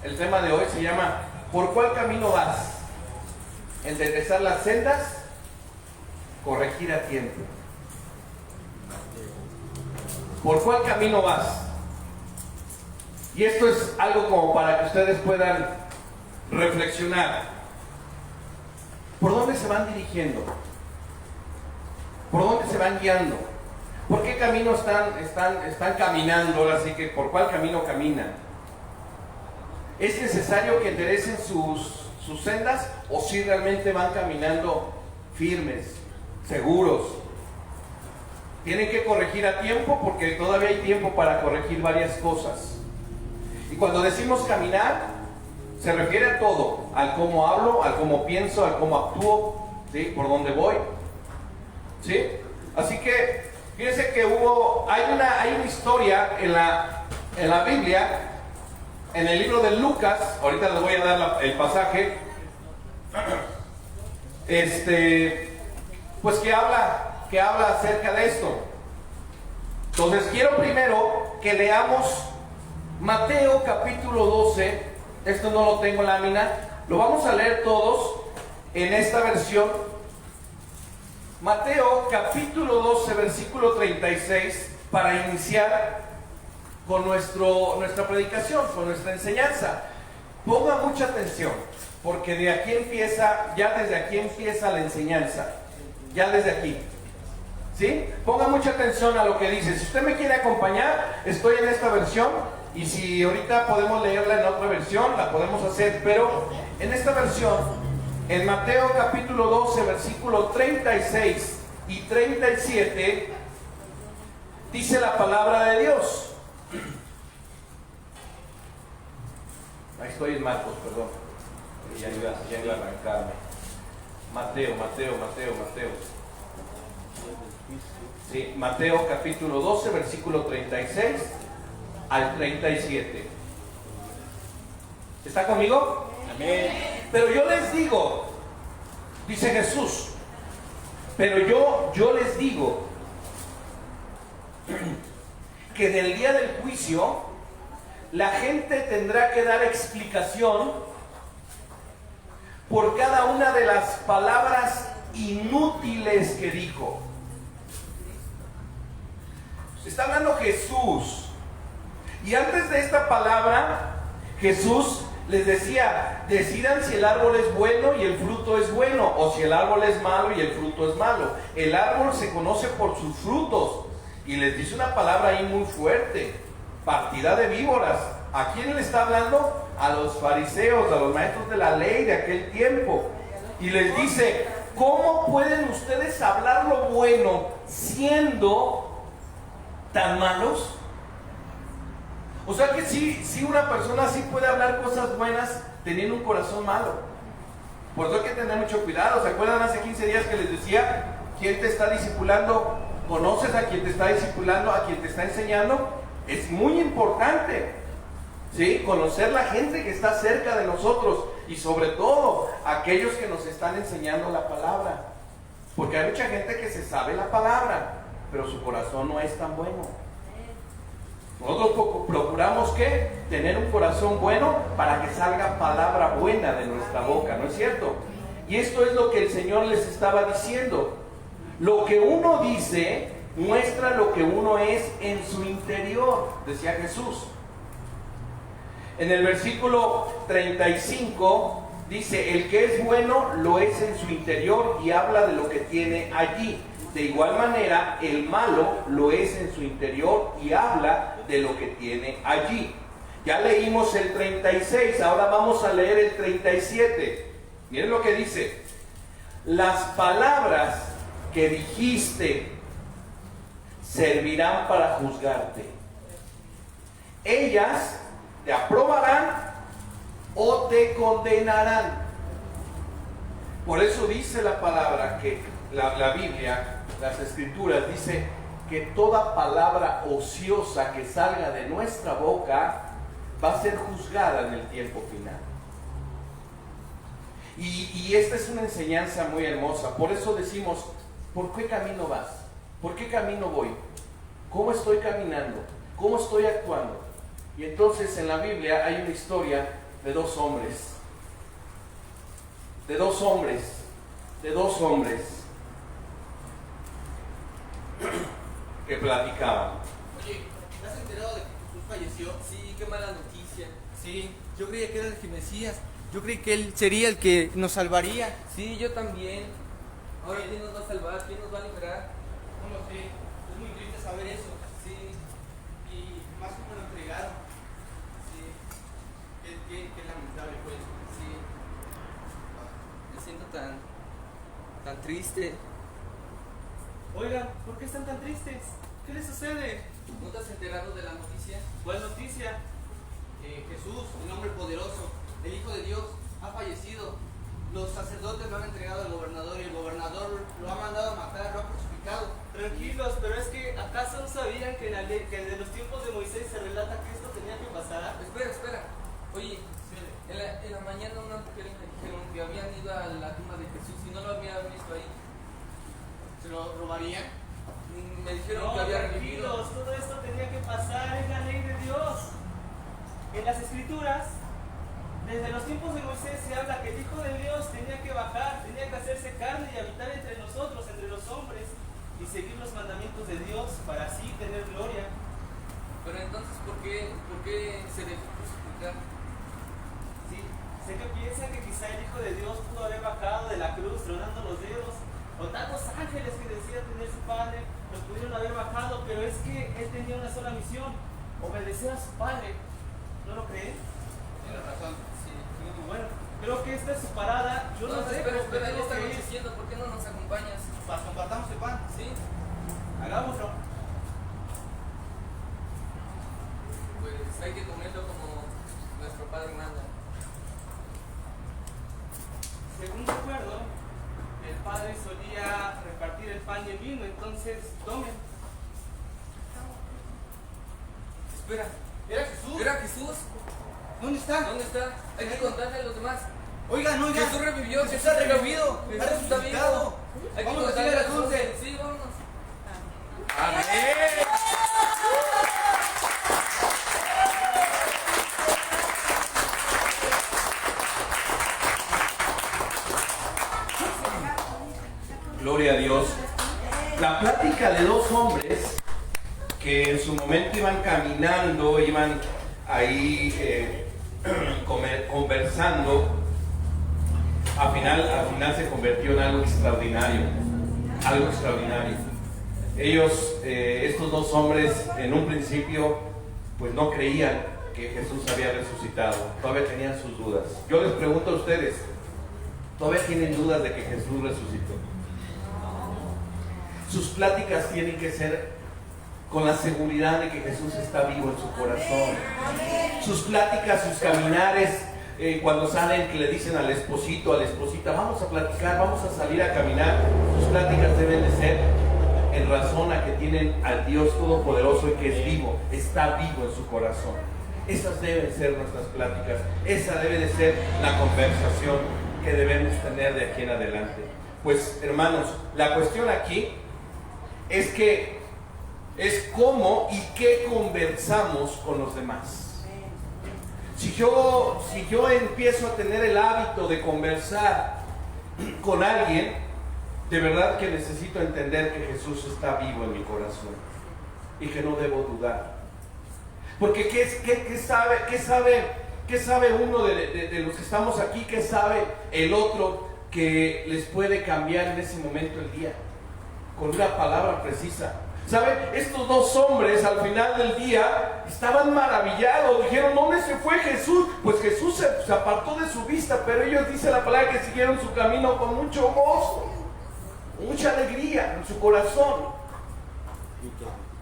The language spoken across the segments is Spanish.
El tema de hoy se llama ¿por cuál camino vas? Enderezar las sendas, corregir a tiempo. ¿Por cuál camino vas? Y esto es algo como para que ustedes puedan reflexionar. ¿Por dónde se van dirigiendo? ¿Por dónde se van guiando? ¿Por qué camino están caminando? Ahora sí que, ¿por cuál camino caminan? ¿Es necesario que enderecen sus sendas o si realmente van caminando firmes, seguros? Tienen que corregir a tiempo porque todavía hay tiempo para corregir varias cosas. Y cuando decimos caminar, se refiere a todo, al cómo hablo, al cómo pienso, al cómo actúo, ¿sí? Por dónde voy, ¿sí? Así que fíjense que hay una historia en la Biblia, en el libro de Lucas. Ahorita les voy a dar el pasaje, pues que habla acerca de esto. Entonces quiero primero que leamos Mateo capítulo 12. Esto no lo tengo en lámina, lo vamos a leer todos en esta versión. Mateo capítulo 12 versículo 36, para iniciar con nuestra predicación, con nuestra enseñanza. Ponga mucha atención, porque desde aquí empieza la enseñanza, ya desde aquí, ¿sí? Ponga mucha atención a lo que dice. Si usted me quiere acompañar, estoy en esta versión, y si ahorita podemos leerla en otra versión, la podemos hacer, pero en esta versión, en Mateo capítulo 12, versículo 36 y 37, dice la palabra de Dios. Ahí estoy en Marcos, perdón. Ya iba a arrancarme. Mateo. Sí, Mateo capítulo 12, versículo 36 al 37. ¿Está conmigo? Amén. Pero yo les digo, dice Jesús, pero yo les digo que del día del juicio la gente tendrá que dar explicación por cada una de las palabras inútiles que dijo. Está hablando Jesús. Y antes de esta palabra, Jesús les decía, decidan si el árbol es bueno y el fruto es bueno, o si el árbol es malo y el fruto es malo. El árbol se conoce por sus frutos. Y les dice una palabra ahí muy fuerte, partida de víboras. ¿A quién le está hablando? A los fariseos, a los maestros de la ley de aquel tiempo. Y les dice, ¿cómo pueden ustedes hablar lo bueno siendo tan malos? O sea que sí una persona sí puede hablar cosas buenas teniendo un corazón malo. Por eso hay que tener mucho cuidado. ¿Se acuerdan hace 15 días que les decía quién te está discipulando? ¿Conoces a quien te está discipulando, a quien te está enseñando? Es muy importante, ¿sí? Conocer la gente que está cerca de nosotros y sobre todo aquellos que nos están enseñando la palabra. Porque hay mucha gente que se sabe la palabra, pero su corazón no es tan bueno. Nosotros procuramos ¿qué? Tener un corazón bueno para que salga palabra buena de nuestra boca, ¿no es cierto? Y esto es lo que el Señor les estaba diciendo. Lo que uno dice muestra lo que uno es en su interior, decía Jesús. En el versículo 35 dice, el que es bueno lo es en su interior y habla de lo que tiene allí. De igual manera, el malo lo es en su interior y habla de lo que tiene allí. Ya leímos el 36, ahora vamos a leer el 37. Miren lo que dice. Las palabras que dijiste servirán para juzgarte. Ellas te aprobarán o te condenarán. Por eso dice la palabra que la Biblia, las Escrituras, dice que toda palabra ociosa que salga de nuestra boca va a ser juzgada en el tiempo final. Y esta es una enseñanza muy hermosa. Por eso decimos, ¿por qué camino vas? ¿Por qué camino voy? ¿Cómo estoy caminando? ¿Cómo estoy actuando? Y entonces en la Biblia hay una historia de dos hombres, de dos hombres, de dos hombres que platicaban. Oye, ¿te has enterado de que Jesús falleció? Sí, qué mala noticia. Sí, yo creía que era el Mesías. Yo creí que él sería el que nos salvaría. Sí, yo también. Ahora, ¿quién nos va a salvar? ¿Quién nos va a liberar? No lo sé, es muy triste saber eso. Sí, Y más como lo entregaron. sí, Qué lamentable fue eso. sí. Me siento tan triste. Oigan, ¿por qué están tan tristes? ¿Qué les sucede? ¿No te has enterado de la noticia? ¿Cuál noticia? Jesús, el hombre poderoso, el Hijo de Dios, ha fallecido. Los sacerdotes lo han entregado al gobernador y el gobernador lo ha mandado a matar, lo ha crucificado. Tranquilos, pero es que ¿acaso no sabían que desde los tiempos de Moisés se relata que esto tenía que pasar? Espera. Oye, en la mañana una mujer me dijeron que habían ido a la tumba de Jesús y no lo habían visto ahí. ¿Se lo robarían? Me dijeron No, que había revivido. tranquilos, todo esto tenía que pasar, es la ley de Dios. En las escrituras, desde los tiempos de Moisés se habla que el Hijo de Dios tenía que bajar, tenía que hacerse carne y habitar entre nosotros, entre los hombres, y seguir los mandamientos de Dios para así tener gloria. Pero entonces, ¿por qué se dejó crucificar? Sí, sé que piensan que quizá el Hijo de Dios pudo haber bajado de la cruz tronando los dedos, o tantos ángeles que decía tener su Padre, los pudieron haber bajado, pero es que Él tenía una sola misión, obedecer a su Padre. ¿No lo creen? Tienes razón. Sí. Y bueno, creo que esta es su parada. Yo no sé, Espera, pero ya tengo que estamos ir. diciendo, ¿por qué no nos acompañas? Compartamos el pan. Sí, Hagámoslo. pues hay que comerlo como nuestro padre manda. Según recuerdo, el Padre solía repartir el pan y el vino, entonces tomen. Espera, ¿Era Jesús? ¿era Jesús? ¿Dónde está? ¿Dónde está? Hay que contarle a los demás. Oigan, Jesús revivió, Jesús ha revivido, Jesús ha está resucitado. vivo. Hay que Vamos a contarle decirle a a los las 11. Sí, vámonos. Amén. Gloria a Dios. La plática de dos hombres que en su momento iban caminando, iban ahí conversando, al final se convirtió en algo extraordinario. Algo extraordinario. Ellos, estos dos hombres, en un principio, pues no creían que Jesús había resucitado. Todavía tenían sus dudas. Yo les pregunto a ustedes, ¿todavía tienen dudas de que Jesús resucitó? Sus pláticas tienen que ser con la seguridad de que Jesús está vivo en su corazón. Sus pláticas, sus caminares, cuando salen que le dicen al esposito, a la esposita, vamos a platicar, vamos a salir a caminar, sus pláticas deben de ser en razón a que tienen al Dios Todopoderoso y que es vivo, está vivo en su corazón. Esas deben ser nuestras pláticas, esa debe de ser la conversación que debemos tener de aquí en adelante. Pues hermanos, la cuestión aquí es cómo y qué conversamos con los demás. Si yo empiezo a tener el hábito de conversar con alguien, de verdad que necesito entender que Jesús está vivo en mi corazón y que no debo dudar. Porque ¿qué sabe uno de los que estamos aquí? ¿Qué sabe el otro que les puede cambiar en ese momento el día? Con una palabra precisa. ¿Saben? Estos dos hombres al final del día estaban maravillados. Dijeron, ¿dónde se fue Jesús? Pues Jesús se apartó de su vista, pero ellos, dice la palabra, que siguieron su camino con mucho gozo, mucha alegría en su corazón.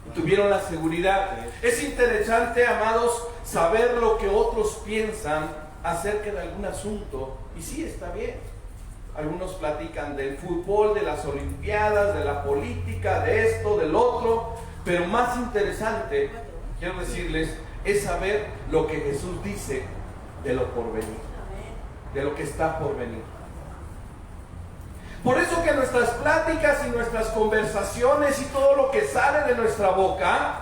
Y tuvieron la seguridad. Es interesante, amados, saber lo que otros piensan acerca de algún asunto. Y sí, está bien. Algunos platican del fútbol, de las olimpiadas, de la política, de esto, del otro. Pero más interesante, quiero decirles, es saber lo que Jesús dice de lo por venir, de lo que está por venir. Por eso que nuestras pláticas y nuestras conversaciones y todo lo que sale de nuestra boca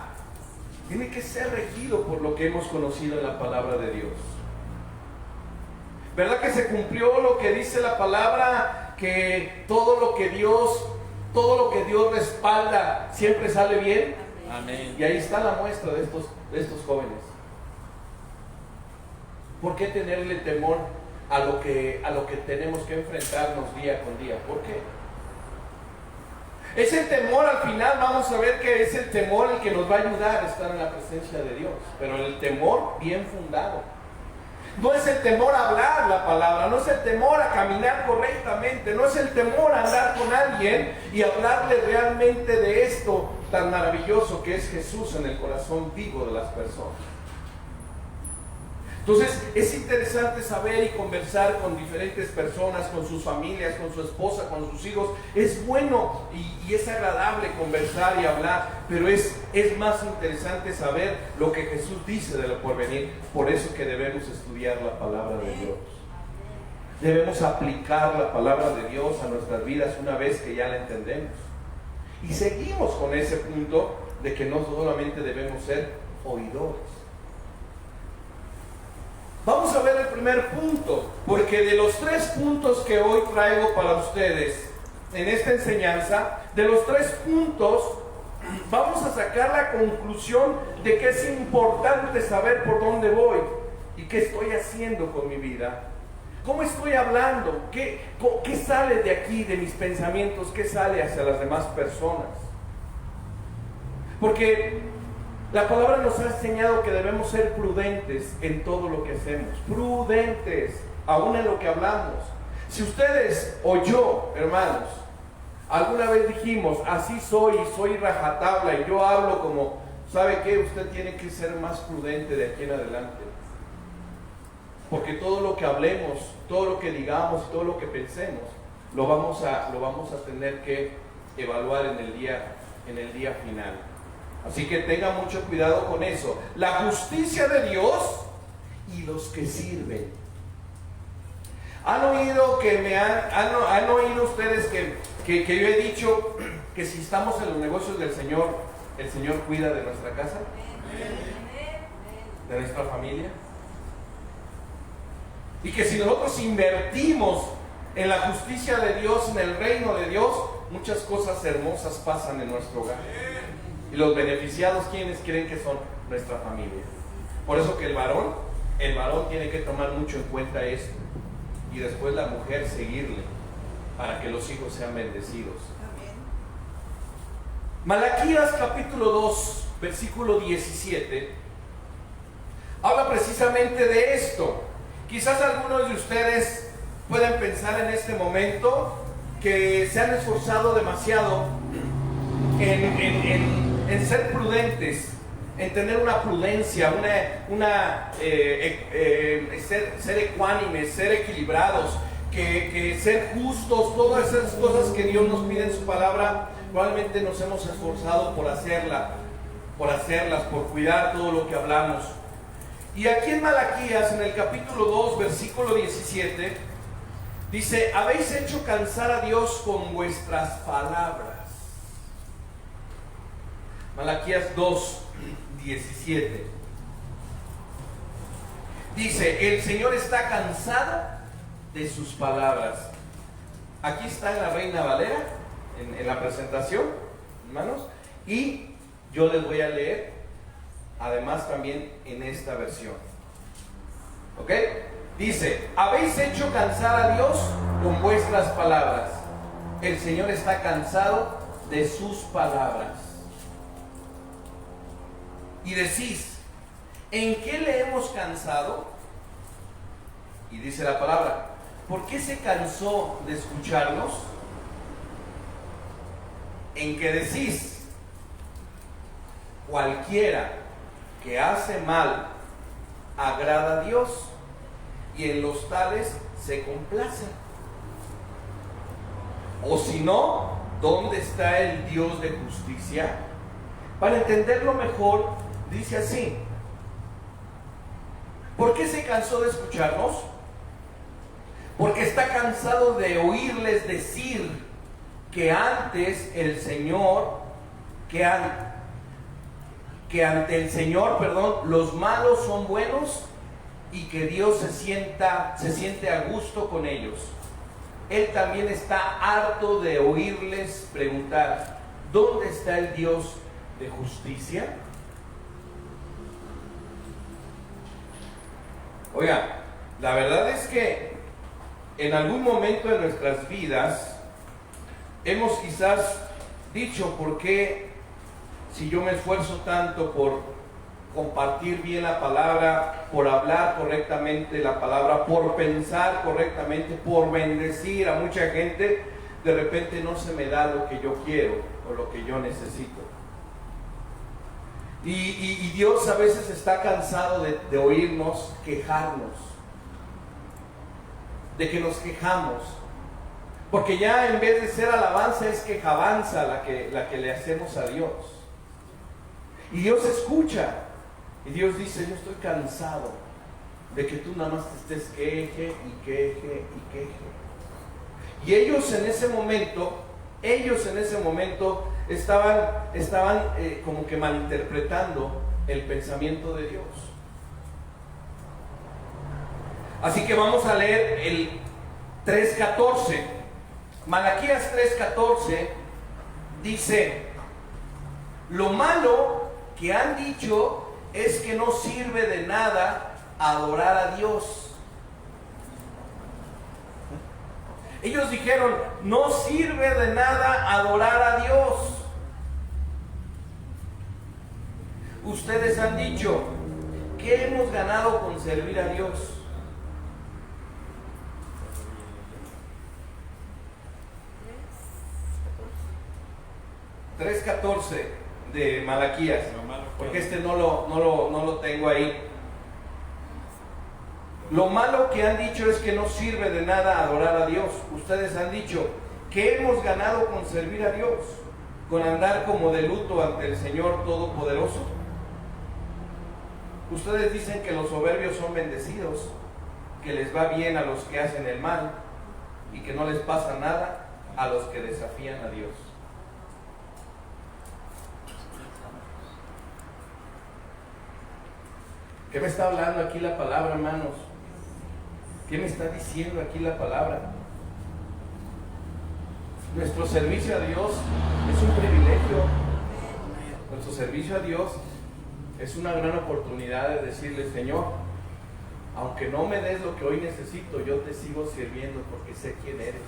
tiene que ser regido por lo que hemos conocido en la palabra de Dios. ¿Verdad que se cumplió lo que dice la palabra? Que todo lo que Dios respalda siempre sale bien. Amén. Y ahí está la muestra de estos jóvenes. ¿Por qué tenerle temor a lo que tenemos que enfrentarnos día con día? ¿Por qué? Es el temor, al final vamos a ver que es el temor el que nos va a ayudar a estar en la presencia de Dios, pero el temor bien fundado. No es el temor a hablar la palabra, no es el temor a caminar correctamente, no es el temor a andar con alguien y hablarle realmente de esto tan maravilloso que es Jesús en el corazón vivo de las personas. Entonces es interesante saber y conversar con diferentes personas, con sus familias, con su esposa, con sus hijos. Es bueno y es agradable conversar y hablar, pero es más interesante saber lo que Jesús dice de lo porvenir. Por eso que debemos estudiar la palabra de Dios. Debemos aplicar la palabra de Dios a nuestras vidas una vez que ya la entendemos. Y seguimos con ese punto de que no solamente debemos ser oidores. Vamos a ver el primer punto, porque de los 3 puntos que hoy traigo para ustedes en esta enseñanza, de los 3 puntos vamos a sacar la conclusión de que es importante saber por dónde voy y qué estoy haciendo con mi vida. ¿Cómo estoy hablando? ¿Qué sale de aquí, de mis pensamientos? ¿Qué sale hacia las demás personas? Porque la palabra nos ha enseñado que debemos ser prudentes en todo lo que hacemos. Prudentes, aún en lo que hablamos. Si ustedes o yo, hermanos, alguna vez dijimos, así soy rajatabla y yo hablo como, ¿sabe qué? Usted tiene que ser más prudente de aquí en adelante. Porque todo lo que hablemos, todo lo que digamos, todo lo que pensemos, lo vamos a tener que evaluar en el día final. Así que tengan mucho cuidado con eso. La justicia de Dios y los que sirven. ¿Han oído han oído ustedes que yo he dicho que si estamos en los negocios del Señor, el Señor cuida de nuestra casa? De nuestra familia. Y que si nosotros invertimos en la justicia de Dios, en el reino de Dios, muchas cosas hermosas pasan en nuestro hogar. Y los beneficiados, ¿quiénes creen que son? Nuestra familia. Por eso que el varón tiene que tomar mucho en cuenta esto. Y después la mujer seguirle, para que los hijos sean bendecidos. Malaquías capítulo 2, versículo 17, habla precisamente de esto. Quizás algunos de ustedes pueden pensar en este momento que se han esforzado demasiado en ser prudentes, en tener una prudencia, ser ecuánimes, ser equilibrados, que ser justos, todas esas cosas que Dios nos pide en su palabra. Probablemente nos hemos esforzado por hacerlas, por cuidar todo lo que hablamos. Y aquí en Malaquías, en el capítulo 2, versículo 17, dice: habéis hecho cansar a Dios con vuestras palabras. Malaquías 2, 17. Dice: el Señor está cansado de sus palabras. Aquí está en la Reina Valera, en la presentación, hermanos, y yo les voy a leer además también en esta versión. ¿Ok? Dice: habéis hecho cansar a Dios con vuestras palabras. El Señor está cansado de sus palabras. Y decís: ¿en qué le hemos cansado? Y dice la palabra: ¿por qué se cansó de escucharnos? En que decís: cualquiera que hace mal agrada a Dios, y en los tales se complace. O si no, ¿dónde está el Dios de justicia? Para entenderlo mejor, dice así: ¿por qué se cansó de escucharnos? Porque está cansado de oírles decir que antes el Señor, que ante el Señor, los malos son buenos y que Dios se siente a gusto con ellos, Él también está harto de oírles preguntar: ¿dónde está el Dios de justicia? Oiga, la verdad es que en algún momento de nuestras vidas hemos quizás dicho: ¿por qué, si yo me esfuerzo tanto por compartir bien la palabra, por hablar correctamente la palabra, por pensar correctamente, por bendecir a mucha gente, de repente no se me da lo que yo quiero o lo que yo necesito? Y Dios a veces está cansado de oírnos quejarnos, de que nos quejamos, porque ya en vez de ser alabanza es quejabanza la que le hacemos a Dios. Y Dios escucha, y Dios dice: yo estoy cansado de que tú nada más te estés queje y queje y queje. Y ellos en ese momento estaban como que malinterpretando el pensamiento de Dios. Así que vamos a leer el 3:14. Malaquías 3:14 dice: lo malo que han dicho es que no sirve de nada adorar a Dios. Ellos dijeron: no sirve de nada adorar a Dios. Ustedes han dicho: ¿qué hemos ganado con servir a Dios? 3:14 de Malaquías, porque no lo tengo ahí. Lo malo que han dicho es que no sirve de nada adorar a Dios. Ustedes han dicho: ¿qué hemos ganado con servir a Dios? ¿Con andar como de luto ante el Señor Todopoderoso? Ustedes dicen que los soberbios son bendecidos, que les va bien a los que hacen el mal y que no les pasa nada a los que desafían a Dios. ¿Qué me está hablando aquí la palabra, hermanos? ¿Qué me está diciendo aquí la palabra? Nuestro servicio a Dios es un privilegio. Nuestro servicio a Dios es una gran oportunidad de decirle: Señor, aunque no me des lo que hoy necesito, yo te sigo sirviendo porque sé quién eres.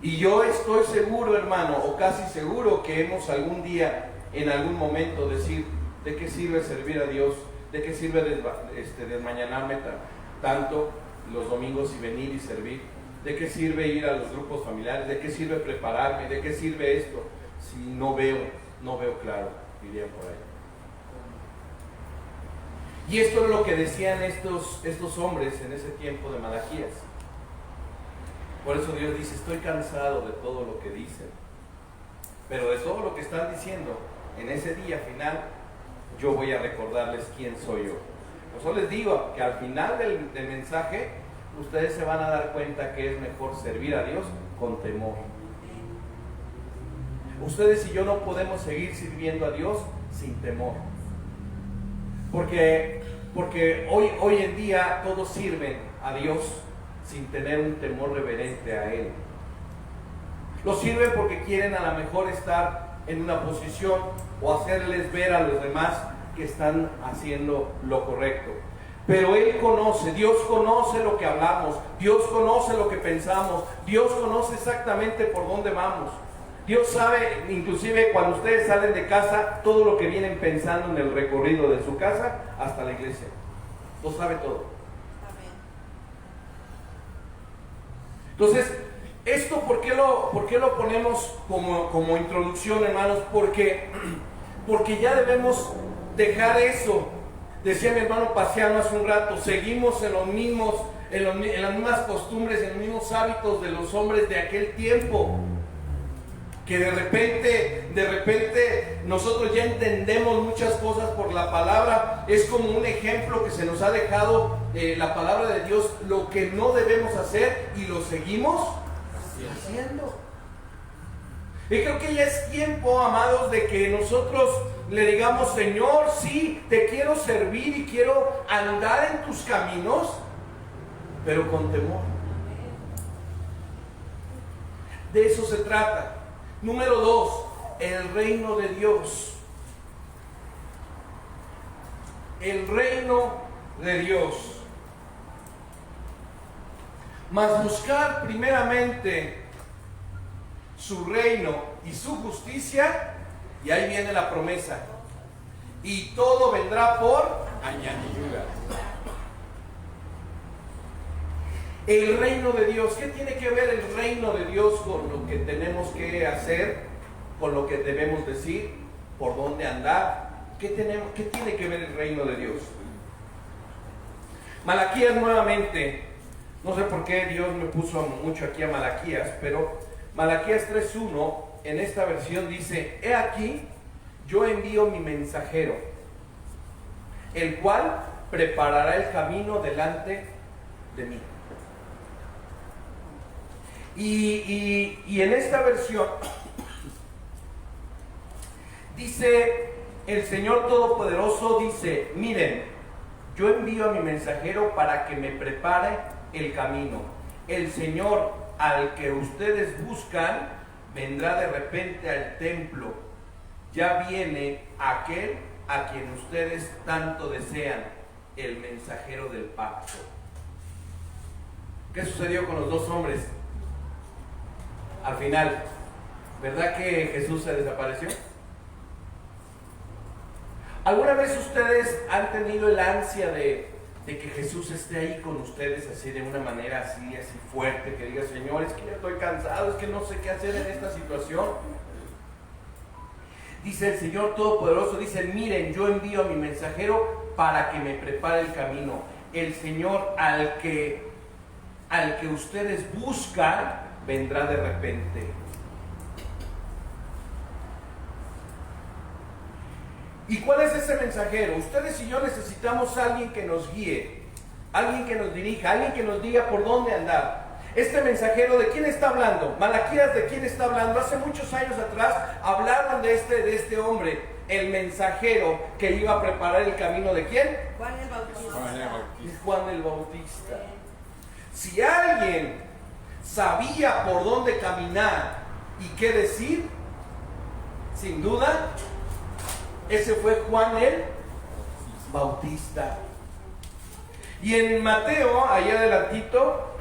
Y yo estoy seguro, hermano, o casi seguro, que hemos algún día, en algún momento, decir: ¿de qué sirve servir a Dios? ¿De qué sirve desmañanarme tanto los domingos y venir y servir? ¿De qué sirve ir a los grupos familiares? ¿De qué sirve prepararme? ¿De qué sirve esto? Si no veo claro, diría por ahí. Y esto es lo que decían estos hombres en ese tiempo de Malaquías. Por eso Dios dice: estoy cansado de todo lo que dicen, pero de todo lo que están diciendo, en ese día final yo voy a recordarles quién soy yo. Por eso les digo que al final del mensaje ustedes se van a dar cuenta que es mejor servir a Dios con temor. Ustedes y yo no podemos seguir sirviendo a Dios sin temor, porque hoy en día todos sirven a Dios sin tener un temor reverente a Él. Lo sirven porque quieren a lo mejor estar en una posición o hacerles ver a los demás que están haciendo lo correcto. Pero Él conoce, Dios conoce lo que hablamos, Dios conoce lo que pensamos, Dios conoce exactamente por dónde vamos. Dios sabe, inclusive cuando ustedes salen de casa, todo lo que vienen pensando en el recorrido de su casa hasta la iglesia. Lo sabe todo. Entonces, esto ¿por qué lo ponemos como introducción, hermanos? Porque ya debemos dejar eso. Decía mi hermano Paciano hace un rato: seguimos en las mismas costumbres, en los mismos hábitos de los hombres de aquel tiempo, que de repente nosotros ya entendemos muchas cosas por la palabra. Es como un ejemplo que se nos ha dejado la palabra de Dios, lo que no debemos hacer, y lo seguimos haciendo. Y creo que ya es tiempo, amados, de que nosotros le digamos, Señor, sí, te quiero servir y quiero andar en tus caminos, pero con temor. De eso se trata. Número 2, el reino de Dios. El reino de Dios. Mas buscar primeramente su reino y su justicia, y ahí viene la promesa, y todo vendrá por añadidura. El reino de Dios. ¿Qué tiene que ver el reino de Dios con lo que tenemos que hacer, con lo que debemos decir, por dónde andar? ¿Qué tiene que ver el reino de Dios? Malaquías nuevamente. No sé por qué Dios me puso mucho aquí a Malaquías, pero Malaquías 3:1 en esta versión dice: he aquí, yo envío mi mensajero, el cual preparará el camino delante de mí. Y en esta versión dice el Señor Todopoderoso, dice: miren, yo envío a mi mensajero para que me prepare el camino. El Señor al que ustedes buscan vendrá de repente al templo. Ya viene aquel a quien ustedes tanto desean, el mensajero del pacto. ¿Qué sucedió con los dos hombres? Al final, ¿verdad que Jesús se desapareció? ¿Alguna vez ustedes han tenido el ansia de que Jesús esté ahí con ustedes así de una manera así fuerte, que diga: Señor, es que ya estoy cansado, es que no sé qué hacer en esta situación? Dice el Señor Todopoderoso, dice: miren, yo envío a mi mensajero para que me prepare el camino. El Señor al que ustedes buscan vendrá de repente. ¿Y cuál es ese mensajero? Ustedes y yo necesitamos a alguien que nos guíe, alguien que nos dirija, alguien que nos diga por dónde andar. Este mensajero, ¿de quién está hablando? Malaquías, ¿de quién está hablando? Hace muchos años atrás hablaron de este hombre, el mensajero que iba a preparar el camino. ¿De quién? Juan el Bautista. Juan el Bautista. Si alguien sabía por dónde caminar y qué decir, sin duda, ese fue Juan el Bautista. Y en Mateo, allá adelantito,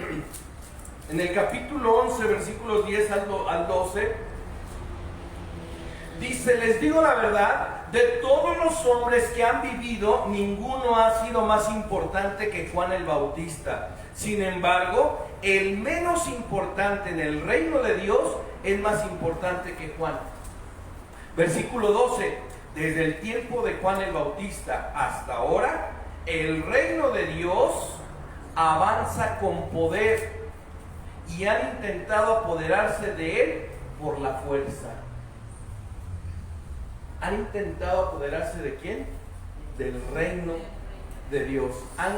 en el capítulo 11, versículos 10 al 12, dice: les digo la verdad, de todos los hombres que han vivido, ninguno ha sido más importante que Juan el Bautista. Sin embargo, el menos importante en el reino de Dios es más importante que Juan. Versículo 12: desde el tiempo de Juan el Bautista hasta ahora, el reino de Dios avanza con poder y han intentado apoderarse de él por la fuerza. ¿Han intentado apoderarse de quién? Del reino de Dios. Han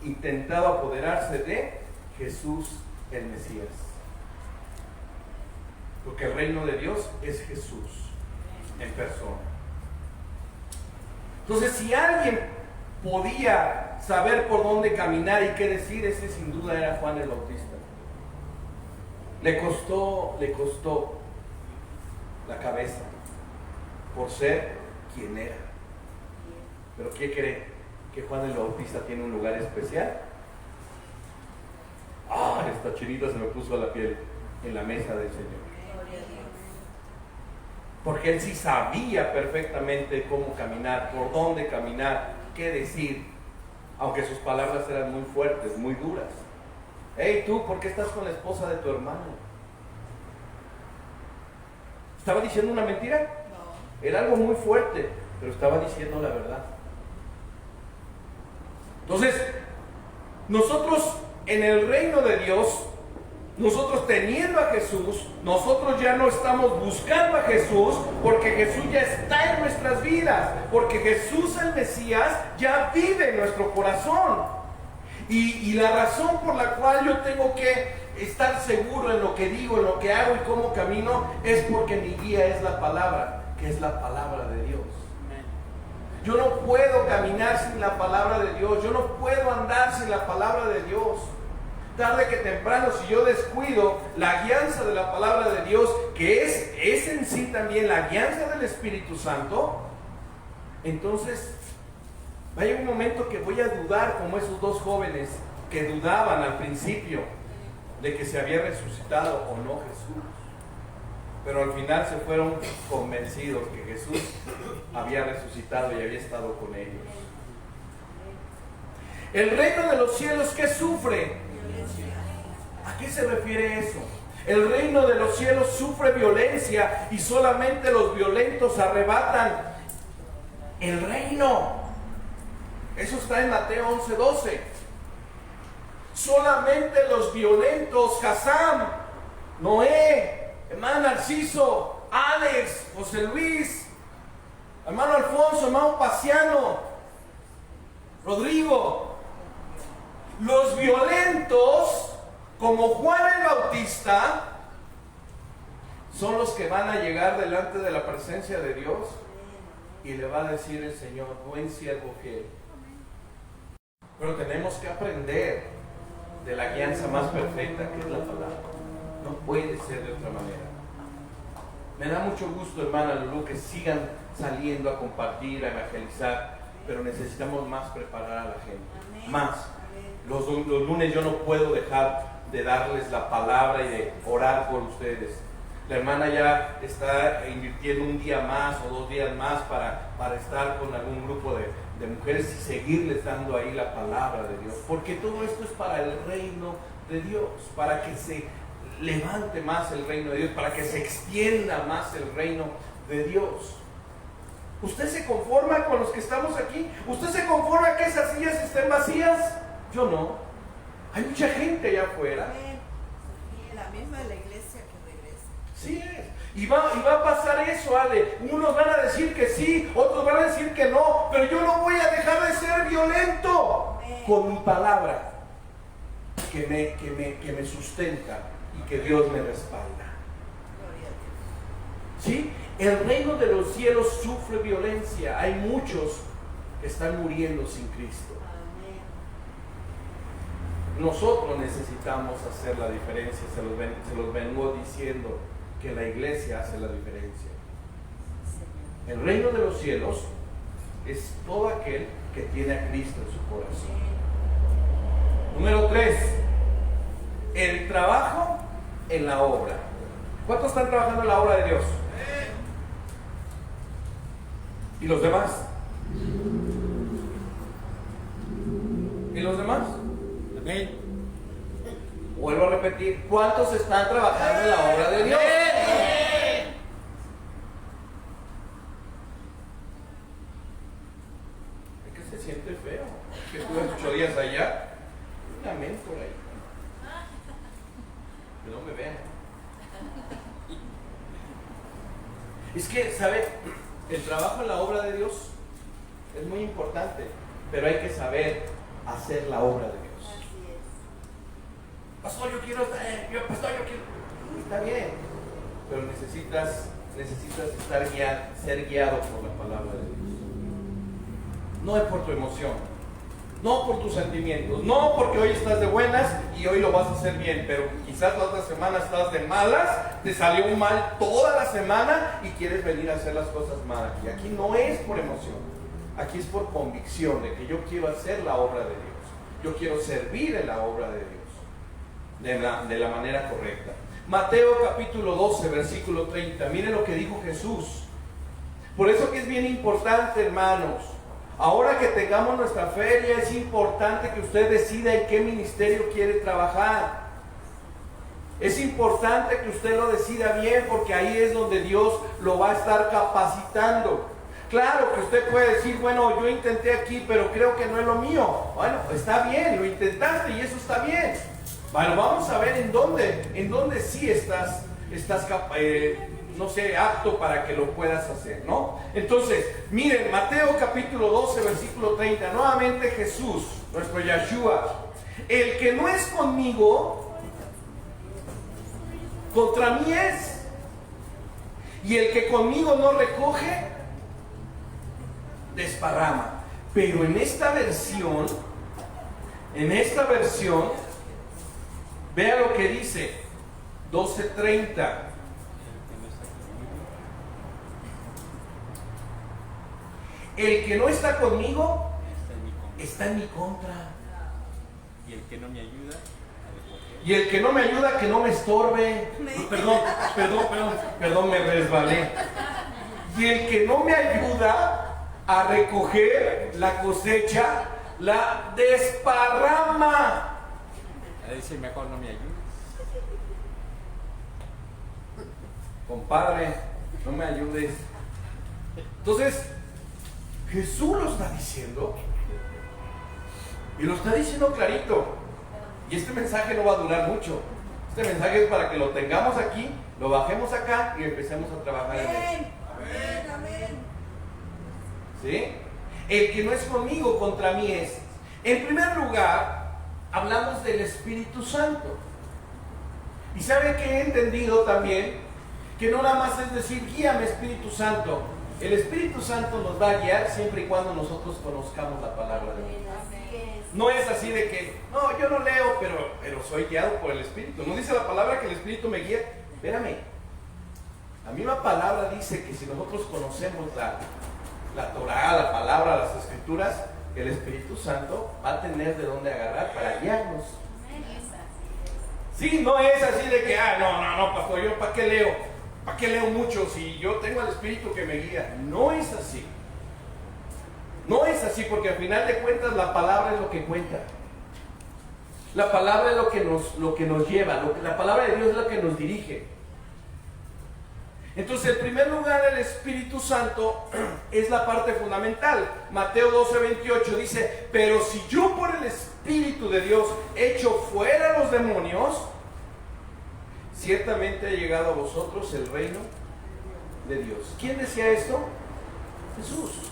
intentado apoderarse de Jesús el Mesías. Porque el reino de Dios es Jesús en persona. Entonces, si alguien podía saber por dónde caminar y qué decir, ese sin duda era Juan el Bautista. Le costó la cabeza por ser quien era. Pero ¿qué cree? ¿Que Juan el Bautista tiene un lugar especial? Esta chinita se me puso a la piel en la mesa del Señor. Porque él sí sabía perfectamente cómo caminar, por dónde caminar, qué decir, aunque sus palabras eran muy fuertes, muy duras. Hey, tú, ¿por qué estás con la esposa de tu hermano? ¿Estaba diciendo una mentira? No. Era algo muy fuerte, pero estaba diciendo la verdad. Entonces, nosotros en el reino de Dios, nosotros teniendo a Jesús, nosotros ya no estamos buscando a Jesús, porque Jesús ya está en nuestras vidas, porque Jesús el Mesías ya vive en nuestro corazón. Y la razón por la cual yo tengo que estar seguro en lo que digo, en lo que hago y cómo camino, es porque mi guía es la palabra, que es la palabra de Dios. Yo no puedo caminar sin la palabra de Dios. Yo no puedo andar sin la palabra de Dios. Tarde que temprano, si yo descuido la guianza de la palabra de Dios, que es en sí también la guianza del Espíritu Santo, entonces va a llegar un momento que voy a dudar, como esos dos jóvenes que dudaban al principio de que se había resucitado o no Jesús. Pero al final se fueron convencidos que Jesús había resucitado y había estado con ellos. El reino de los cielos, ¿qué sufre? ¿A qué se refiere eso? El reino de los cielos sufre violencia y solamente los violentos arrebatan el reino. Eso está en Mateo 11:12. Solamente los violentos, Hasam, Noé, hermano Narciso, Alex, José Luis, hermano Alfonso, hermano Paciano, Rodrigo, los violentos, como Juan el Bautista, son los que van a llegar delante de la presencia de Dios y le va a decir el Señor: buen siervo fiel. Pero tenemos que aprender de la guianza más perfecta, que es la palabra. No puede ser de otra manera. Me da mucho gusto, hermana Lulú, que sigan saliendo a compartir, a evangelizar, pero necesitamos más preparar a la gente. Amén. Más. Los lunes yo no puedo dejar de darles la palabra y de orar por ustedes. La hermana ya está invirtiendo un día más o 2 días más para estar con algún grupo de mujeres y seguirles dando ahí la palabra de Dios. Porque todo esto es para el reino de Dios, para que se levante más el reino de Dios, para que se extienda más el reino de Dios. ¿Usted se conforma con los que estamos aquí? ¿Usted se conforma que esas sillas estén vacías? Yo no. Hay mucha gente allá afuera. Y la misma de la iglesia que regresa. Sí es. Y va a pasar eso, Ale. Unos van a decir que sí, otros van a decir que no, pero yo no voy a dejar de ser violento con mi palabra que me sustenta y que Dios me respalda. ¿Sí? El reino de los cielos sufre violencia. Hay muchos que están muriendo sin Cristo. Nosotros necesitamos hacer la diferencia. Se los vengo diciendo que la iglesia hace la diferencia. El reino de los cielos es todo aquel que tiene a Cristo en su corazón. Número 3, el trabajo en la obra. ¿Cuántos están trabajando en la obra de Dios? ¿Y los demás? ¿Y los demás? Amén. Vuelvo a repetir, ¿cuántos están trabajando en la obra de Dios? Es que se siente feo. Que estuve 8 días allá. Un amén por ahí. Que no me vean. Es que, ¿sabe? El trabajo en la obra de Dios es muy importante, pero hay que saber hacer la obra de Dios. Pastor, yo quiero estar, pastor, yo quiero. Está bien, pero necesitas ser guiado por la palabra de Dios. No es por tu emoción, no por tus sentimientos, no porque hoy estás de buenas y hoy lo vas a hacer bien, pero quizás la otra semana estás de malas, te salió mal toda la semana y quieres venir a hacer las cosas mal aquí. Aquí no es por emoción, aquí es por convicción de que yo quiero hacer la obra de Dios, yo quiero servir en la obra de Dios de la manera correcta. Mateo capítulo 12, versículo 30. Miren lo que dijo Jesús. Por eso que es bien importante, hermanos, ahora que tengamos nuestra feria, es importante que usted decida en qué ministerio quiere trabajar. Es importante que usted lo decida bien, porque ahí es donde Dios lo va a estar capacitando. Claro que usted puede decir, bueno, yo intenté aquí, pero creo que no es lo mío. Bueno, está bien, lo intentaste y eso está bien. Bueno, vamos a ver en dónde sí estás no sé, apto para que lo puedas hacer, ¿no? Entonces, miren, Mateo capítulo 12, versículo 30, nuevamente Jesús, nuestro Yahshua: el que no es conmigo, contra mí es, y el que conmigo no recoge, desparrama. Pero en esta versión, vea lo que dice 12:30. El que no está conmigo está en mi contra. Y el que no me ayuda a recoger. Y el que no me ayuda, que no me estorbe. Perdón, me resbalé. Y el que no me ayuda a recoger la cosecha, la desparrama. A decir, mejor no me ayudes. Compadre, no me ayudes. Entonces, Jesús lo está diciendo. Y lo está diciendo clarito. Y este mensaje no va a durar mucho. Este mensaje es para que lo tengamos aquí, lo bajemos acá y empecemos a trabajar en él. Amén, amén. ¿Sí? El que no es conmigo, contra mí es. En primer lugar, hablamos del Espíritu Santo. Y ¿sabe qué he entendido también? Que no nada más es decir, guíame Espíritu Santo. El Espíritu Santo nos va a guiar siempre y cuando nosotros conozcamos la palabra de Dios. No es así de que, no, yo no leo, pero soy guiado por el Espíritu. ¿No dice la palabra que el Espíritu me guía? Espérame. La misma palabra dice que si nosotros conocemos la Torá, la palabra, las Escrituras, el Espíritu Santo va a tener de dónde agarrar para guiarnos. Sí, no es así de que, no, pastor, yo ¿para qué leo? ¿Para qué leo mucho si yo tengo al Espíritu que me guía? No es así. No es así, porque al final de cuentas la palabra es lo que cuenta. La palabra es lo que nos lleva, la palabra de Dios es lo que nos dirige. Entonces, en primer lugar, el Espíritu Santo es la parte fundamental. Mateo 12:28 dice, pero si yo por el Espíritu de Dios echo fuera a los demonios, ciertamente ha llegado a vosotros el reino de Dios. ¿Quién decía esto? Jesús.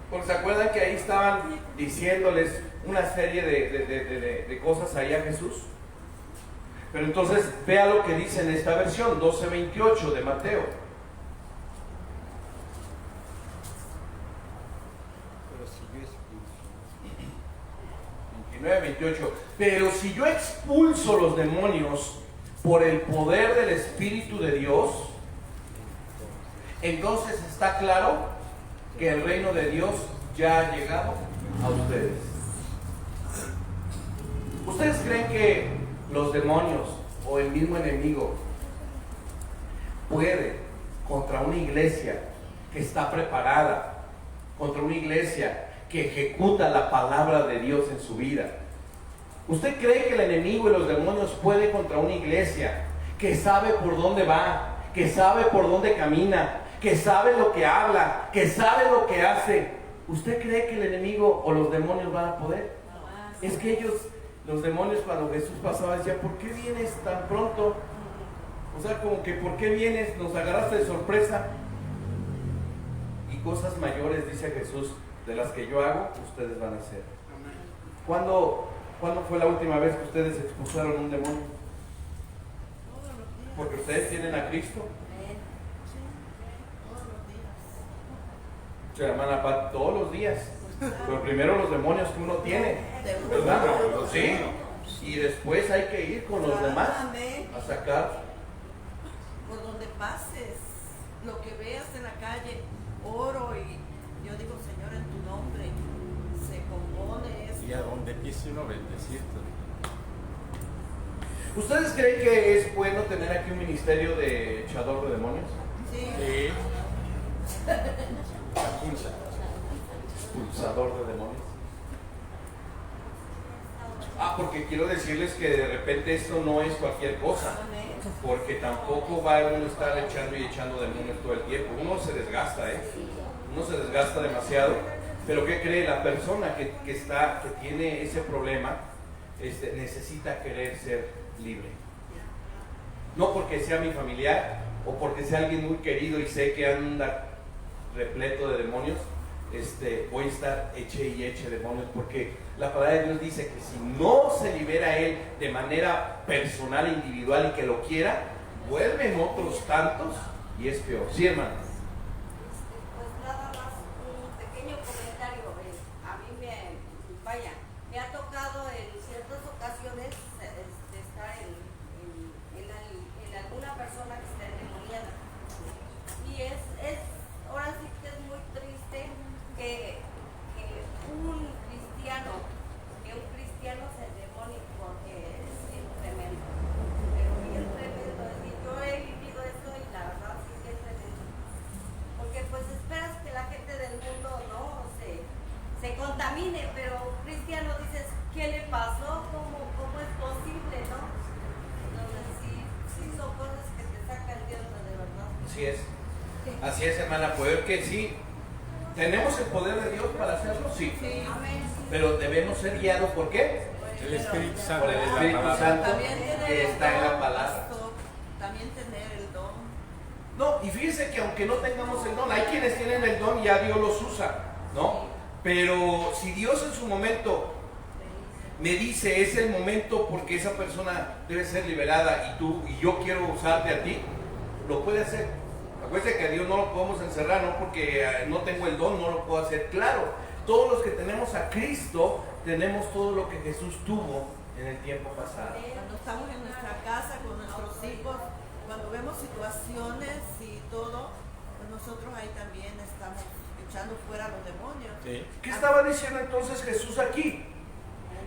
Porque se acuerdan que ahí estaban diciéndoles una serie de cosas ahí a Jesús. Pero entonces vea lo que dice en esta versión 12:28 de Mateo. Pero si yo expulso. 29:28. Pero si yo expulso los demonios por el poder del Espíritu de Dios, entonces está claro que el reino de Dios ya ha llegado a ustedes. ¿Ustedes creen que los demonios o el mismo enemigo puede contra una iglesia que está preparada, contra una iglesia que ejecuta la palabra de Dios en su vida? ¿Usted cree que el enemigo y los demonios pueden contra una iglesia que sabe por dónde va, que sabe por dónde camina, que sabe lo que habla, que sabe lo que hace? ¿Usted cree que el enemigo o los demonios van a poder? Es que ellos, los demonios, cuando Jesús pasaba, decían, ¿por qué vienes tan pronto? O sea, como que ¿por qué vienes? Nos agarraste de sorpresa. Y cosas mayores, dice Jesús, de las que yo hago, ustedes van a hacer. ¿Cuándo fue la última vez que ustedes expulsaron un demonio? Porque ustedes tienen a Cristo. Hermana Pat, todos los días. Pero primero los demonios que uno tiene, ¿verdad? Sí. Y después hay que ir con los demás a sacar. Por donde pases, lo que veas en la calle, oro, y yo digo, Señor, en tu nombre se compone esto. Y a donde empiece uno bendecir. ¿Ustedes creen que es bueno tener aquí un ministerio de echador de demonios? Sí. Sí. Expulsa. Expulsador de demonios. Porque quiero decirles que de repente esto no es cualquier cosa. Amén. Porque tampoco va uno a estar echando y echando demonios todo el tiempo. Uno se desgasta, uno se desgasta demasiado. Pero ¿qué cree? La persona que tiene ese problema necesita querer ser libre. No porque sea mi familiar o porque sea alguien muy querido y sé que anda repleto de demonios, voy a estar eche y eche demonios, porque la palabra de Dios dice que si no se libera él de manera personal, individual, y que lo quiera, vuelven otros tantos y es peor. ¿Sí, hermano? Pues nada más tocado en ciertas ocasiones estar en alguna persona que está endemoniada. Y ahora sí que es muy triste que un cristiano se endemonie, porque es bien tremendo. Pero bien tremendo. Y yo he vivido esto y la verdad sí que es tremendo. Porque pues esperas que la gente del mundo no se contamine, pero un cristiano dices, ¿qué le pasó? ¿Cómo es posible, no? Entonces sí son cosas que te sacan de onda, de verdad. Así es, hermana, poder que sí. ¿Tenemos el poder de Dios para hacerlo? Sí. Amén. Pero debemos ser guiados, ¿por qué? El Espíritu Santo Por el es la Espíritu palabra. Santo También tener que el está en la don, palabra. pastor, también tener el don. No, y fíjense que aunque no tengamos el don, hay quienes tienen el don y ya Dios los usa, ¿no? Pero si Dios en su momento me dice, es el momento porque esa persona debe ser liberada y yo quiero usarte a ti, lo puede hacer. Acuérdense que a Dios no lo podemos encerrar, no porque no tengo el don, no lo puedo hacer. Claro, todos los que tenemos a Cristo, tenemos todo lo que Jesús tuvo en el tiempo pasado. Cuando estamos en nuestra casa con nuestros hijos, cuando vemos situaciones y todo, pues nosotros ahí también estamos echando fuera a los demonios. Sí. ¿Qué estaba diciendo entonces Jesús aquí?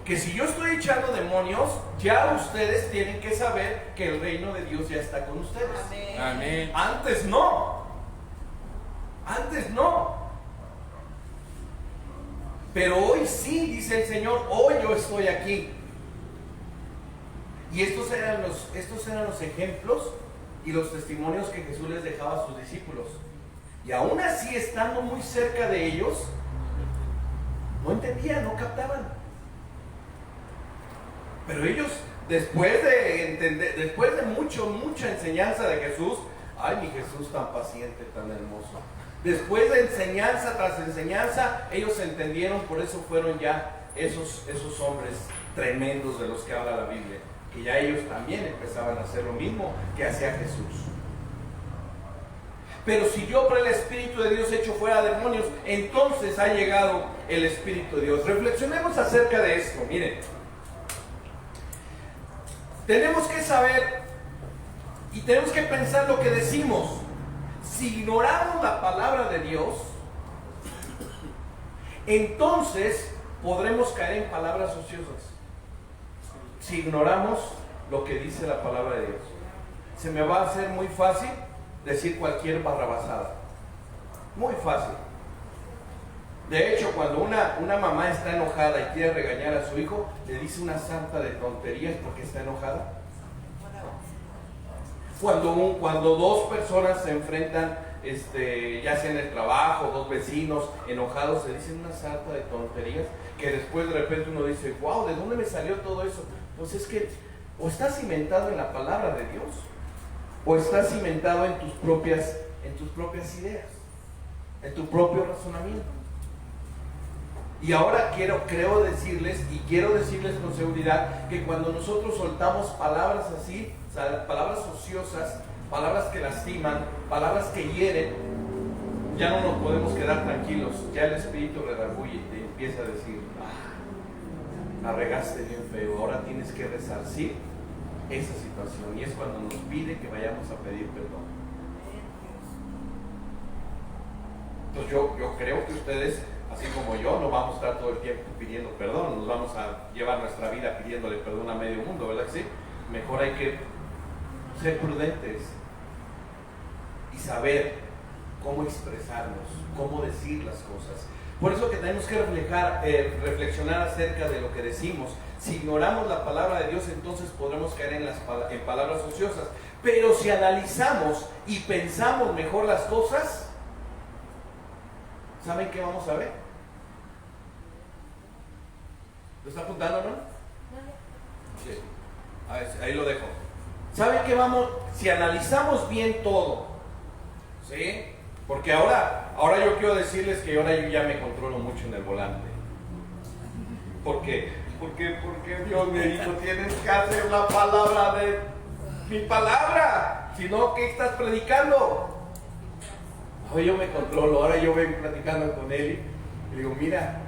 Que si yo estoy echando demonios, ya ustedes tienen que saber que el reino de Dios ya está con ustedes. Amén. Amén. Antes no. Antes no. Pero hoy sí, dice el Señor, hoy yo estoy aquí. Y estos eran los ejemplos y los testimonios que Jesús les dejaba a sus discípulos. Y aún así, estando muy cerca de ellos, no entendían, no captaban. Pero ellos, después de mucha enseñanza de Jesús, ay, mi Jesús tan paciente, tan hermoso. Después de enseñanza tras enseñanza, ellos entendieron, por eso fueron ya esos hombres tremendos de los que habla la Biblia, que ya ellos también empezaban a hacer lo mismo que hacía Jesús. Pero si yo por el Espíritu de Dios echo fuera demonios, entonces ha llegado el Espíritu de Dios. Reflexionemos acerca de esto, miren. Tenemos que saber y tenemos que pensar lo que decimos. Si ignoramos la palabra de Dios, entonces podremos caer en palabras ociosas. Si ignoramos lo que dice la palabra de Dios, se me va a hacer muy fácil decir cualquier barrabasada. Muy fácil. De hecho, cuando una mamá está enojada y quiere regañar a su hijo, le dice una sarta de tonterías porque está enojada. Cuando dos personas se enfrentan, ya sea en el trabajo, dos vecinos enojados, se dicen una sarta de tonterías que después de repente uno dice, wow, ¿de dónde me salió todo eso? Pues es que o estás cimentado en la palabra de Dios o estás cimentado en tus propias ideas, en tu propio razonamiento. Y ahora quiero decirles con seguridad que cuando nosotros soltamos palabras así, o sea, palabras ociosas, palabras que lastiman, palabras que hieren, ya no nos podemos quedar tranquilos. Ya el espíritu redarguye y te empieza a decir, la regaste bien feo, ahora tienes que resarcir esa situación. Y es cuando nos pide que vayamos a pedir perdón. Entonces yo creo que ustedes, así como yo, no vamos a estar todo el tiempo pidiendo perdón, nos vamos a llevar nuestra vida pidiéndole perdón a medio mundo, ¿verdad que sí? Mejor hay que ser prudentes y saber cómo expresarnos, cómo decir las cosas. Por eso que tenemos que reflexionar acerca de lo que decimos. Si ignoramos la palabra de Dios, entonces podremos caer en palabras ociosas. Pero si analizamos y pensamos mejor las cosas, ¿saben qué vamos a ver? ¿Lo está apuntando, no? Sí. A ver, ahí lo dejo. ¿Saben qué vamos? Si analizamos bien todo, ¿sí? Porque ahora yo quiero decirles que ahora yo ya me controlo mucho en el volante. Porque Dios me dijo, tienes que hacer la palabra de mi palabra. Si no, ¿qué estás predicando? Hoy yo me controlo, ahora yo vengo platicando con él y le digo, mira,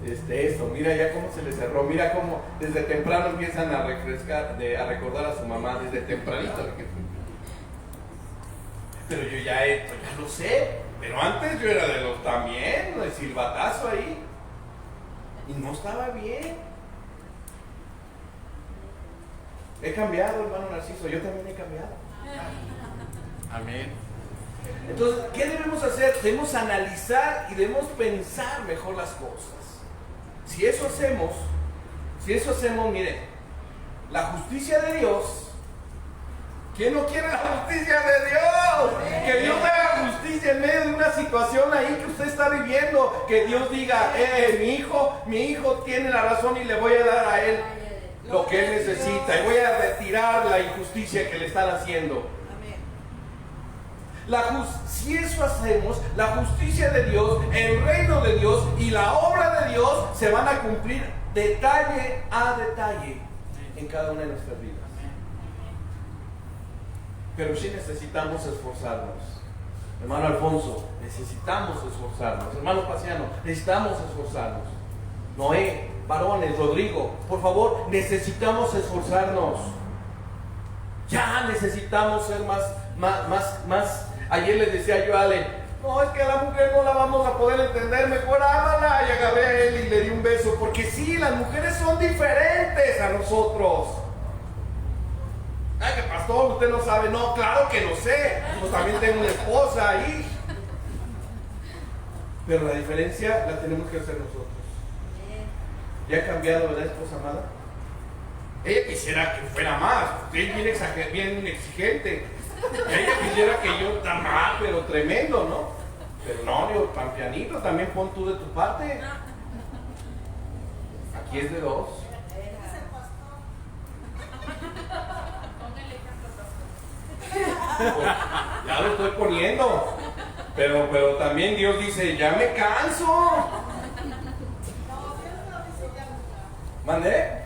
Esto, mira ya cómo se le cerró, mira cómo desde temprano empiezan a refrescar, a recordar a su mamá, desde tempranito. Pero yo ya lo sé, pero antes yo era de los también, el silbatazo ahí, y no estaba bien. He cambiado, hermano Narciso, yo también he cambiado. Amén. Entonces, ¿qué debemos hacer? Debemos analizar y debemos pensar mejor las cosas. Si eso hacemos, miren, la justicia de Dios. ¿Quién no quiere la justicia de Dios? Que Dios haga justicia en medio de una situación ahí que usted está viviendo. Que Dios diga, mi hijo tiene la razón y le voy a dar a él lo que él necesita. Y voy a retirar la injusticia que le están haciendo. Si eso hacemos, la justicia de Dios, el reino de Dios y la obra de Dios se van a cumplir detalle a detalle en cada una de nuestras vidas. Pero sí necesitamos esforzarnos. Hermano Alfonso, necesitamos esforzarnos. Hermano Paciano, necesitamos esforzarnos. Noé, varones, Rodrigo, por favor, necesitamos esforzarnos. Ya necesitamos ser más. Ayer les decía yo a Ale, no, es que a la mujer no la vamos a poder entender, mejor ámala. Y agarré a él y le di un beso, porque sí, las mujeres son diferentes a nosotros. Ay, que pastor, usted no sabe. No, claro que lo sé, pues también tengo una esposa ahí. Pero la diferencia la tenemos que hacer nosotros. ¿Ya ha cambiado, verdad, esposa amada? Ella quisiera que fuera más, usted es bien exigente. Ella quisiera que yo tan mal, pero tremendo, ¿no? Pero no, yo tan pianito, también pon tú de tu parte. Aquí es de dos. Ya lo estoy poniendo. Pero también Dios dice, ya me canso. ¿Mandé?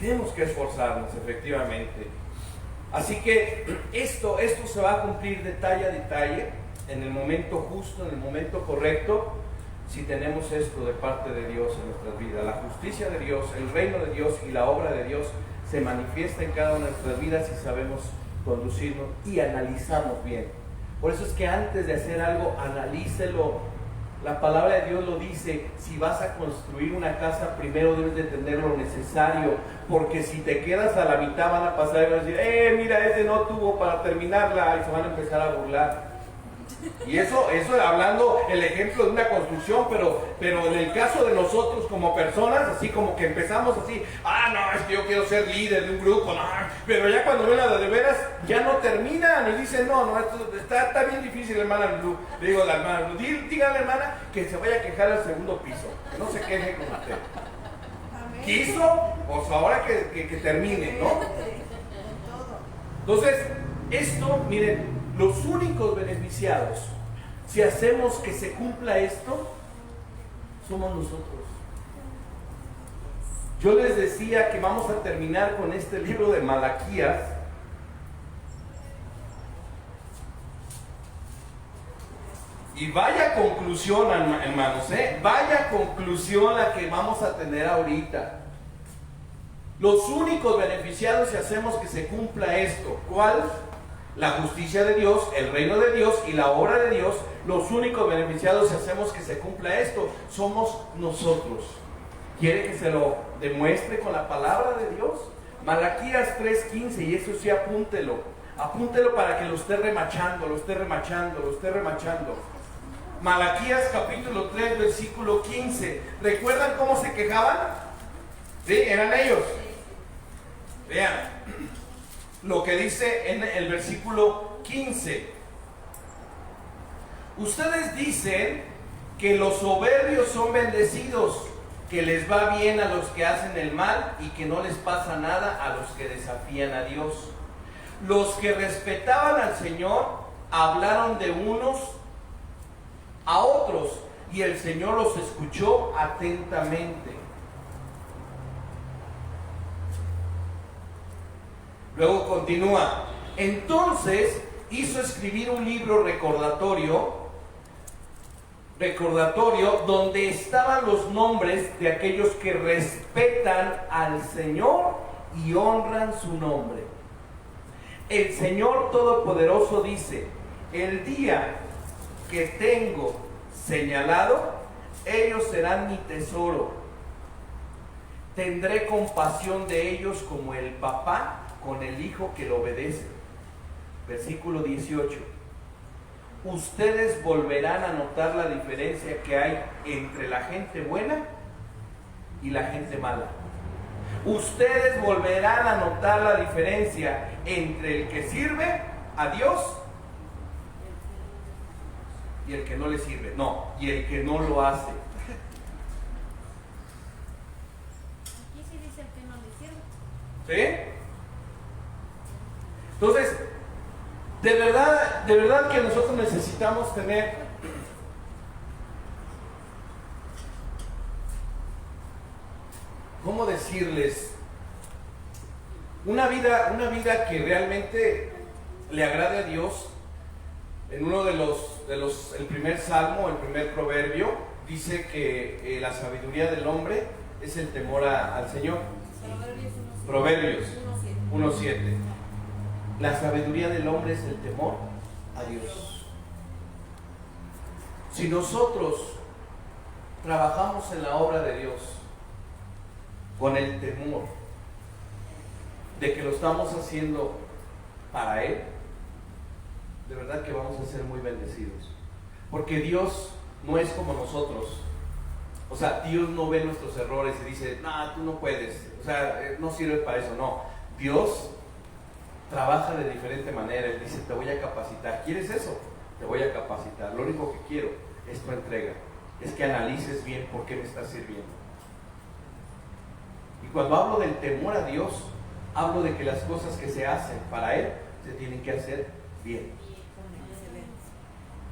Tenemos que esforzarnos, efectivamente. Así que esto se va a cumplir detalle a detalle, en el momento justo, en el momento correcto, si tenemos esto de parte de Dios en nuestras vidas. La justicia de Dios, el reino de Dios y la obra de Dios se manifiesta en cada una de nuestras vidas si sabemos conducirnos y analizamos bien. Por eso es que antes de hacer algo, analícelo. La palabra de Dios lo dice, si vas a construir una casa, primero debes de tener lo necesario, porque si te quedas a la mitad van a pasar y van a decir, mira, ese no tuvo para terminarla, y se van a empezar a burlar. Y eso hablando el ejemplo de una construcción, pero en el caso de nosotros como personas, así como que empezamos así, no, es que yo quiero ser líder de un grupo, no, pero ya cuando ven la de veras, ya no terminan y dicen, no, esto está bien difícil, hermana Blue. Le digo a la hermana Blue, dígale, hermana, que se vaya a quejar al segundo piso, que no se queje con usted. ¿Quiso? Pues ahora que termine, ¿no? Entonces, esto, miren, los únicos beneficiados, si hacemos que se cumpla esto, somos nosotros. Yo les decía que vamos a terminar con este libro de Malaquías. Y vaya conclusión, hermanos, vaya conclusión la que vamos a tener ahorita. Los únicos beneficiados si hacemos que se cumpla esto, ¿cuál? La justicia de Dios, el reino de Dios y la obra de Dios. Los únicos beneficiados si hacemos que se cumpla esto somos nosotros. ¿Quiere que se lo demuestre con la palabra de Dios? Malaquías 3:15, y eso sí apúntelo para que lo esté remachando. Malaquías capítulo 3 versículo 15. ¿Recuerdan cómo se quejaban? Sí, eran ellos. Vean lo que dice en el versículo 15. Ustedes dicen que los soberbios son bendecidos, que les va bien a los que hacen el mal y que no les pasa nada a los que desafían a Dios. Los que respetaban al Señor hablaron de unos a otros y el Señor los escuchó atentamente. Luego continúa. Entonces hizo escribir un libro recordatorio donde estaban los nombres de aquellos que respetan al Señor y honran su nombre. El Señor Todopoderoso dice: el día que tengo señalado, ellos serán mi tesoro. Tendré compasión de ellos como el papá con el hijo que lo obedece. Versículo 18. Ustedes volverán a notar la diferencia que hay entre la gente buena y la gente mala. Ustedes volverán a notar la diferencia entre el que sirve a Dios y el que no le sirve. No, y el que no lo hace. Aquí sí dice el que no le sirve. ¿Sí? Entonces, de verdad que nosotros necesitamos tener ¿cómo decirles? Una vida que realmente le agrade a Dios. En uno de los el primer salmo, el primer proverbio, dice que la sabiduría del hombre es el temor al Señor. Proverbios 1:7. La sabiduría del hombre es el temor a Dios. Si nosotros trabajamos en la obra de Dios con el temor de que lo estamos haciendo para Él, de verdad que vamos a ser muy bendecidos. Porque Dios no es como nosotros. O sea, Dios no ve nuestros errores y dice: no, tú no puedes, o sea, no sirve para eso. No, Dios trabaja de diferente manera. Él dice: te voy a capacitar. ¿Quieres eso? Te voy a capacitar. Lo único que quiero es tu entrega, es que analices bien por qué me estás sirviendo. Y cuando hablo del temor a Dios, hablo de que las cosas que se hacen para Él se tienen que hacer bien.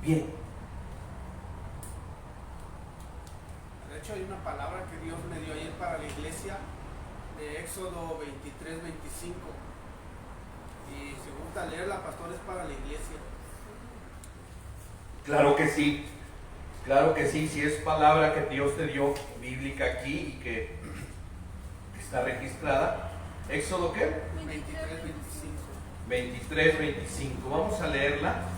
Bien. De hecho, hay una palabra que Dios me dio ayer para la iglesia, de Éxodo 23-25. Y si gusta leerla, pastor, es para la iglesia. Claro que sí. Claro que sí. Si es palabra que Dios te dio bíblica aquí y que está registrada. Éxodo ¿qué? 23-25. Vamos a leerla.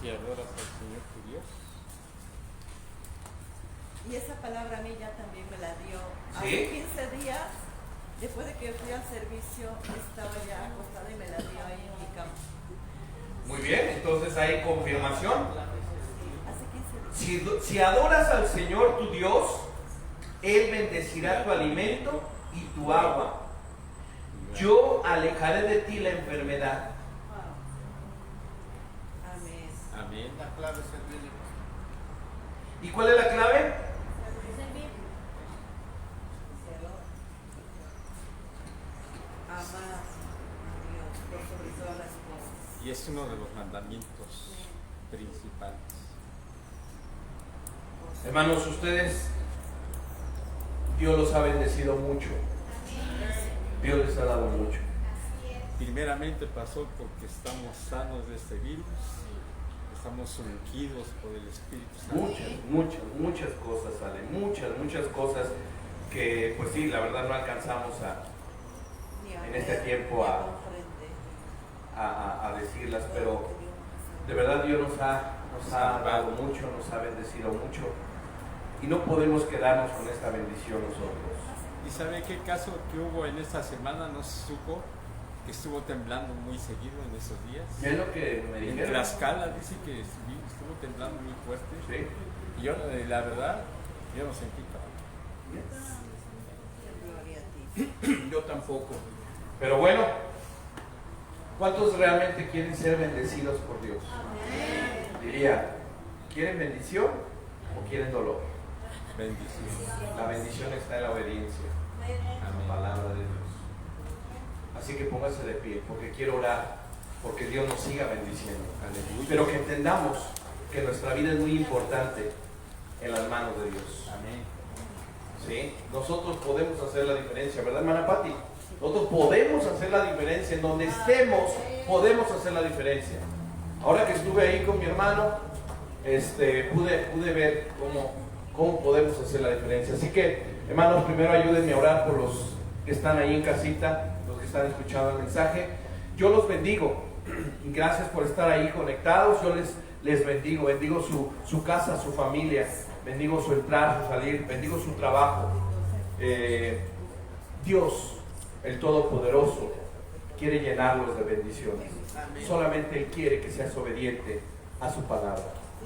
Si adoras al Señor tu Dios. Y esa palabra a mí ya también me la dio. ¿Sí? Hace 15 días, después de que fui al servicio, estaba ya acostada y me la dio ahí en mi cama. Muy bien, entonces hay confirmación. Hace 15 días. Si adoras al Señor tu Dios, Él bendecirá tu alimento y tu agua. Yo alejaré de ti la enfermedad. Amén. Amén. La clave es servirle. ¿Y cuál es la clave? Amar a Dios por sobre todas las cosas. Y es uno de los mandamientos principales. Hermanos, ustedes, Dios los ha bendecido mucho. Dios les ha dado mucho. Primeramente pasó porque estamos sanos de este virus, estamos ungidos por el Espíritu Santo. Muchas cosas salen, muchas cosas que pues sí, la verdad no alcanzamos en este tiempo a decirlas, pero de verdad Dios nos ha dado mucho, nos ha bendecido mucho y no podemos quedarnos con esta bendición nosotros. ¿Y sabe qué caso que hubo en esta semana? No se supo que estuvo temblando muy seguido en esos días. Es lo que me En dijeron. Tlaxcala dice que estuvo temblando muy fuerte. Sí. Y yo, la verdad, yo no sentí Gloria a ti. Yo tampoco. Pero bueno, ¿cuántos realmente quieren ser bendecidos por Dios? Diría, ¿quieren bendición o quieren dolor? bendición. La bendición está en la obediencia a la Amén. palabra de Dios. Así que póngase de pie, porque quiero orar, porque Dios nos siga bendiciendo. Aleluya. Pero que entendamos que nuestra vida es muy importante en las manos de Dios. Amén. ¿Sí? Nosotros podemos hacer la diferencia, ¿verdad, hermana Patti? Nosotros podemos hacer la diferencia. En donde estemos, podemos hacer la diferencia. Ahora que estuve ahí con mi hermano, pude ver cómo podemos hacer la diferencia. Así que, hermanos, primero ayúdenme a orar por los que están ahí en casita, los que están escuchando el mensaje. Yo los bendigo. Gracias por estar ahí conectados. Yo les bendigo. Bendigo su casa, su familia. Bendigo su entrar, su salir. Bendigo su trabajo. Dios, el Todopoderoso, quiere llenarlos de bendiciones. Solamente Él quiere que seas obediente a su palabra.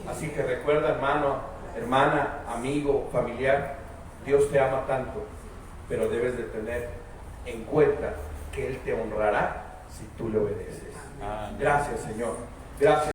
Así que recuerda, hermano, hermana, amigo, familiar, Dios te ama tanto, pero debes de tener en cuenta que Él te honrará si tú le obedeces. Gracias, Señor. Gracias.